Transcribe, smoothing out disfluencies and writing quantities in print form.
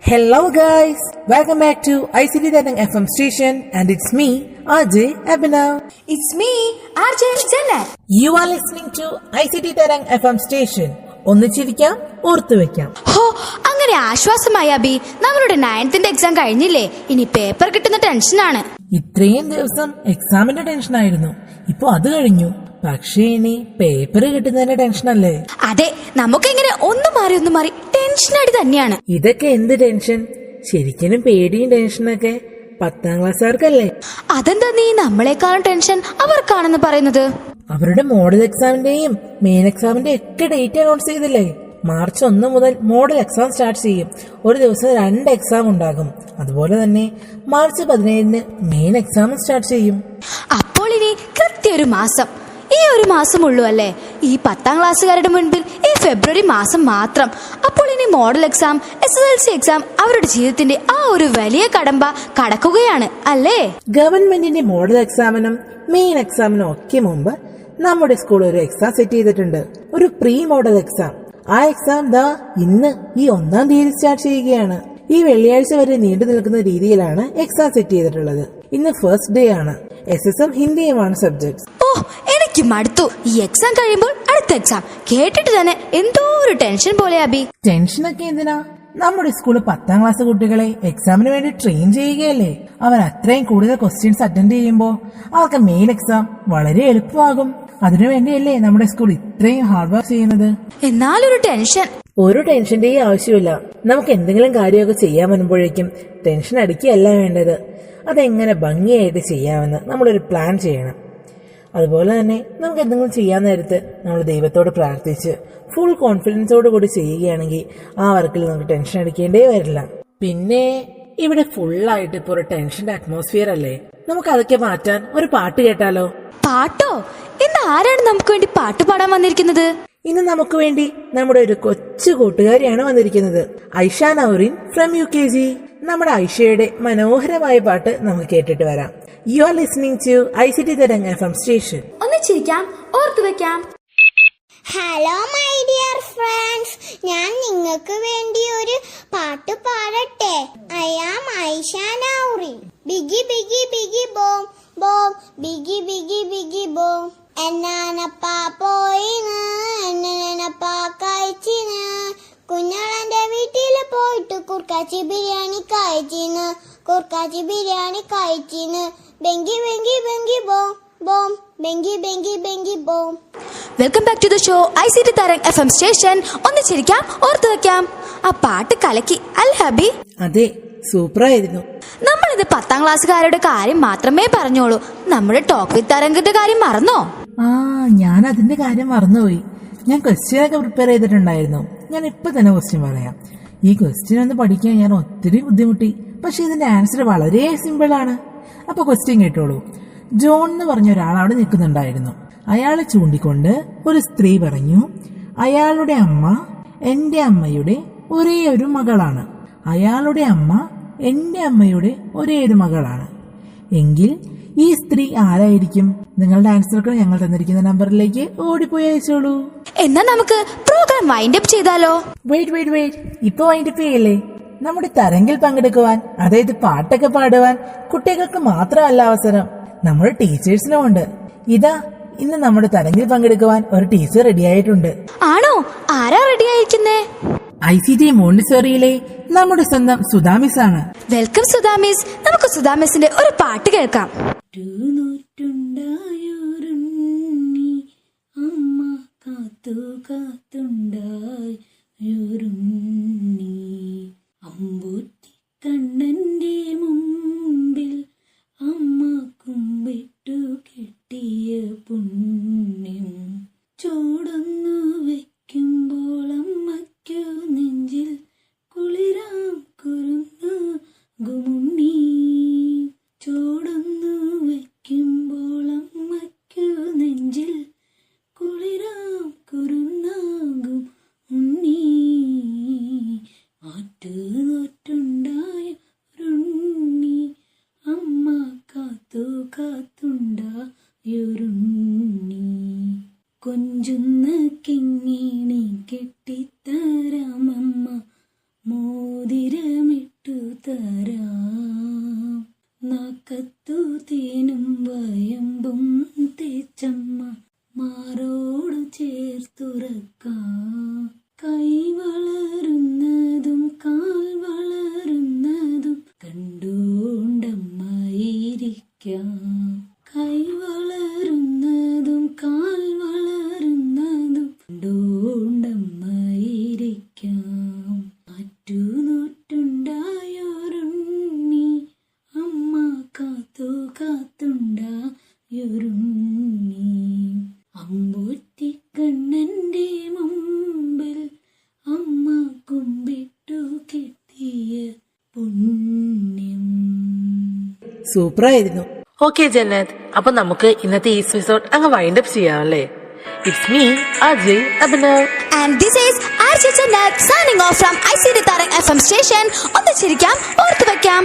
Hello guys, welcome back to ICT Tarang FM station and it's me, RJ Abhinav. It's me, RJ Janet. You are listening to ICT Tarang FM station. ഒന്നിച്ചിരിക്കാം ഓർത്തുവെക്കാം. ഹോ, അങ്ങനെ ആശ്വാസമായി അബി. നമ്മളുടെ 9th exam കഴിഞ്ഞില്ലേ? ഇനി paper കിട്ടുന്ന ടെൻഷനാണ്. ഇത്രയും ദിവസം എക്സാമിന്റെ ടെൻഷനായിരുന്നു. ഇപ്പൊ അത് കഴിഞ്ഞു. പക്ഷേ ഇനി പേപ്പർ കിട്ടുന്നതിന്റെ ടെൻഷനല്ലേ? അതെ, നമുക്കിങ്ങനെ ഒന്നും മാറി ടെൻഷനടി തന്നെയാണ്. ഇതൊക്കെ എന്ത് ടെൻഷൻ? ശരിക്കും പേടിയും ടെൻഷനൊക്കെ 10ാം ക്ലാസ്സുകാർക്കല്ലേ? അതെന്താ നീ നമ്മളെക്കാളും ടെൻഷൻ അവർക്കാണെന്ന് പറയുന്നത്? അവരുടെ മോഡൽ എക്സാമിന്റെയും മെയിൻ എക്സാമിന്റെ ഒക്കെ ഡേറ്റ് അനൗൺസ് ചെയ്തില്ലേ? മാർച്ച് 1 മുതൽ മോഡൽ എക്സാം സ്റ്റാർട്ട് ചെയ്യും. ഒരു ദിവസം 2 എക്സാം ഉണ്ടാകും. അതുപോലെ തന്നെ മാർച്ച് 17 മെയിൻ എക്സാം സ്റ്റാർട്ട് ചെയ്യും. അപ്പോൾ ഇനി കൃത്യ ഒരു മാസം, ഈ ഒരു മാസം ഉള്ളൂ അല്ലേ ഈ 10ാം ക്ലാസ്സുകാരുടെ മുൻപിൽ? ഈ ഫെബ്രുവരി മാസം മാത്രം. അപ്പോൾ ഇനി മോഡൽ എക്സാം, SSLC എക്സാം അവരുടെ ജീവിതത്തിന്റെ ആ ഒരു വലിയ കടമ്പ കടക്കുകയാണ് അല്ലേ? ഗവൺമെന്റിന്റെ മോഡൽ എക്സാമിനും മെയിൻ എക്സാമിനും ഒക്കെ മുമ്പ് നമ്മുടെ സ്കൂൾ ഒരു എക്സാം സെറ്റ് ചെയ്തിട്ടുണ്ട്. ഒരു പ്രീ മോഡൽ എക്സാം. ആ എക്സാം ഇന്ന് ഈ 1-ാം തീയതി സ്റ്റാർട്ട് ചെയ്യുകയാണ്. ഈ വെള്ളിയാഴ്ച വരെ നീണ്ടു നിൽക്കുന്ന രീതിയിലാണ് എക്സാം സെറ്റ് ചെയ്തിട്ടുള്ളത്. ഇന്ന് ഫസ്റ്റ് ഡേ ആണ്. SSM ഹിന്ദിയുമാണ് സബ്ജക്ട്സ്. ഓ, എനിക്ക് മടുത്തു. ഈ എക്സാം കഴിയുമ്പോൾ അടുത്ത എക്സാം കേട്ടിട്ട് തന്നെ എന്തോ ഒരു ടെൻഷൻ പോലെ അബി. ടെൻഷനൊക്കെ എന്തിനാ? നമ്മുടെ സ്കൂള് 10ാം ക്ലാസ് കുട്ടികളെ എക്സാമിന് വേണ്ടി ട്രെയിൻ ചെയ്യുകയല്ലേ. അവർ അത്രയും കൂടുതൽ ക്വസ്റ്റ്യൻസ് അറ്റൻഡ് ചെയ്യുമ്പോൾ അവർക്ക് മെയിൻ എക്സാം വളരെ എളുപ്പമാകും. അതിനുവേണ്ടിയല്ലേ നമ്മുടെ സ്കൂൾ ഇത്രയും ഹാർഡ് വർക്ക് ചെയ്യുന്നത്. എന്നാലൊരു ടെൻഷൻ. ഒരു ടെൻഷന്റെയും ആവശ്യമില്ല. നമുക്ക് എന്തെങ്കിലും കാര്യമൊക്കെ ചെയ്യാൻ വരുമ്പോഴേക്കും ടെൻഷൻ അടിക്കുകയല്ല വേണ്ടത്. അതെങ്ങനെ ഭംഗിയായിട്ട് ചെയ്യാമെന്ന് നമ്മളൊരു പ്ലാൻ ചെയ്യണം. അതുപോലെ തന്നെ നമുക്ക് എന്തെങ്കിലും ചെയ്യാൻ നേരത്ത് നമ്മൾ ദൈവത്തോട് പ്രാർത്ഥിച്ച് ഫുൾ കോൺഫിഡൻസോട് കൂടി ചെയ്യുകയാണെങ്കിൽ ആ വർക്കിൽ നമുക്ക് ടെൻഷൻ അടിക്കേണ്ടേ വരില്ല. പിന്നെ ഇവിടെ ഫുള്ളായിട്ട് ഇപ്പോൾ ഒരു ടെൻഷന്റെ അറ്റ്മോസ്ഫിയർ അല്ലേ. നമുക്ക് അതൊക്കെ മാറ്റാൻ ഒരു പാട്ട് കേട്ടാലോ? പാട്ടോ? ഇന്ന് ആരാണ് നമുക്ക് വേണ്ടി പാട്ട് പാടാൻ വന്നിരിക്കുന്നത്? ഇന്ന് നമുക്ക് വേണ്ടി നമ്മുടെ ഒരു കൊച്ചു കൂട്ടുകാരിയാണ് വന്നിരിക്കുന്നത്, ഐഷ നൗറിൻ ഫ്രം UKG. നമ്മുടെ ഐഷയുടെ മനോഹരമായ പാട്ട് നമുക്ക് കേട്ടിട്ട് വരാം. You are listening to ICT Tarang FM station. ഒന്നിച്ചിരിക്കാം, ഓർത്തുവെക്കാം. ഹലോ മൈ ഡിയർ ഫ്രണ്ട്സ്, ഞാൻ നിങ്ങൾക്ക് വേണ്ടി ഒരു പാട്ട് പാടട്ടെ. I am Aisha Naurin. ബിഗി ബിഗി ബിഗി ബോം ബോം, ബിഗി ബിഗി ബിഗി ബോം. എന്നാനപ്പാ പോയിന്, എന്നപ്പാ കഴിച്ചിന്. കുഞ്ഞാളന്റെ വീട്ടില് പോയിട്ട് കുർക്കാച്ചി ബിരിയാണി കഴിച്ചിന്, കുർക്കാച്ചി ബിരിയാണി കഴിച്ചിന്. ബെങ്കി ബെങ്കി ബെങ്കി ബോം ബോം, ബെങ്കി ബെങ്കി ബെങ്കി ബോം. Welcome back to the show ICT Tarang FM station. ഒന്നിച്ചിരിക്കാം, ഓർത്തുവെക്കാം. ആ പാട്ട് കലക്കി അല്ലേ ഹബി? അതെ, സൂപ്പറായിരുന്നു. നമ്മളിത് 10ാം ക്ലാസ്സുകാരുടെ കാര്യം മാത്രമേ പറഞ്ഞോളൂ. നമ്മുടെ ടോക്ക് വിത്ത് തരംഗിന്റെ കാര്യം മറന്നോ? ഞാൻ അതിന്റെ കാര്യം മറന്നുപോയി. ഞാൻ ക്വസ്റ്റ്യൻ ഒക്കെ പ്രിപ്പയർ ചെയ്തിട്ടുണ്ടായിരുന്നു. ഞാൻ ഇപ്പൊ തന്നെ ക്വസ്റ്റ്യൻ പറയാം. ഈ ക്വസ്റ്റ്യൻ ഒന്ന് പഠിക്കാൻ ഞാൻ ഒത്തിരി ബുദ്ധിമുട്ടി. പക്ഷെ ഇതിന്റെ ആൻസർ വളരെ സിമ്പിൾ ആണ്. അപ്പൊ ക്വസ്റ്റ്യൻ കേട്ടോളൂ. ജോൺ എന്ന് പറഞ്ഞ ഒരാൾ അവിടെ നിൽക്കുന്നുണ്ടായിരുന്നു. അയാളെ ചൂണ്ടിക്കൊണ്ട് ഒരു സ്ത്രീ പറഞ്ഞു, അയാളുടെ അമ്മ എന്റെ അമ്മയുടെ ഒരേ ഒരു മകളാണ്. അയാളുടെ അമ്മ എന്റെ അമ്മയുടെ ഒരേ ഒരു മകളാണ്. എങ്കിൽ ഈ സ്ത്രീ ആരായിരിക്കും? നിങ്ങളുടെ ആൻസർക്ക് ഞങ്ങൾ തന്നിരിക്കുന്ന നമ്പറിലേക്ക് ഓടിപ്പോയി അയച്ചോളൂ. എന്നാ നമുക്ക് പ്രോഗ്രാം വൈൻഡ് അപ്പ് ചെയ്താലോ? വെയിറ്റ്, ഇപ്പൊ വൈൻഡ് അപ്പ് ചെയ്യല്ലേ? നമ്മുടെ തരംഗിൽ പങ്കെടുക്കുവാൻ, അതായത് പാട്ടൊക്കെ പാടുവാൻ കുട്ടികൾക്ക് മാത്രമല്ല അവസരം, നമ്മുടെ ടീച്ചേഴ്സിനും ഉണ്ട്. ഇതാ, ഇന്ന് നമ്മുടെ തരംഗിൽ പങ്കെടുക്കുവാൻ ഒരു ടീച്ചർ റെഡി ആയിട്ടുണ്ട്. ആണോ? ആരാ റെഡി ആയിരിക്കുന്നേ? ICT മോണ്ടിസോറിയിലെ നമ്മുടെ സ്വന്തം സുധാമിസ് ആണ്. വെൽക്കം സുധാമിസ്. നമുക്ക് സുധാമിസിന്റെ ഒരു പാട്ട് കേൾക്കാം. അമ്മ കാത്തു കാത്തുണ്ടായി അമ്പൂത്തി കണ്ണന്റെ മുമ്പിൽ അമ്മ കുമ്പിട്ടു കെട്ടിയ പുണ്യം ചോടൊന്നു വെക്കുമ്പോൾ അമ്മയ്ക്കു നെഞ്ചിൽ കുളിരാം കുരുന്നു ഗുമുണ്ണി. ചോടൊന്നു വെക്കുമ്പോൾ അമ്മയ്ക്കു നെഞ്ചിൽ കുളിരാം കുരുന്നാകും ഉണ്ണി. ഇട്ടു തരാം. നാക്കത്തു തേനും വയമ്പും തേച്ചമ്മ മാറോട് ചേർത്തുറക്കാം. കൈ വളരുന്നതും കാൽ വളരുന്നതും കണ്ടുകൊണ്ടമ്മയിരിക്കാം. കൈ വളരുന്നതും കാൽ വളരുന്നതും കണ്ടുകൊണ്ടമ്മയിരിക്കാം. ആറ്റുനോറ്റുണ്ടായൊരുണ്ണി അമ്മ കാത്തു കാത്തുണ്ടായൊരുണ്ണി. അമ്പൂറ്റിക്കണ്ണന്റെ മുമ്പിൽ അമ്മ കുമ്പിട്ടു കിട്ടിയ പുണ്യം. സൂപ്പറായിരുന്നു. ഓക്കെ ജന്നത്ത്, അപ്പൊ നമുക്ക് ഇന്നത്തെ ഈ എപ്പിസോഡ് അങ്ങ് വൈൻഡപ്പ് ചെയ്യാമല്ലേ? It's me Ajay Abhinav. And this is RJ Jannat signing off from ICD Tarang FM station. ഒന്നിച്ചിരിക്കാം, ഓർത്തു വെക്കാം.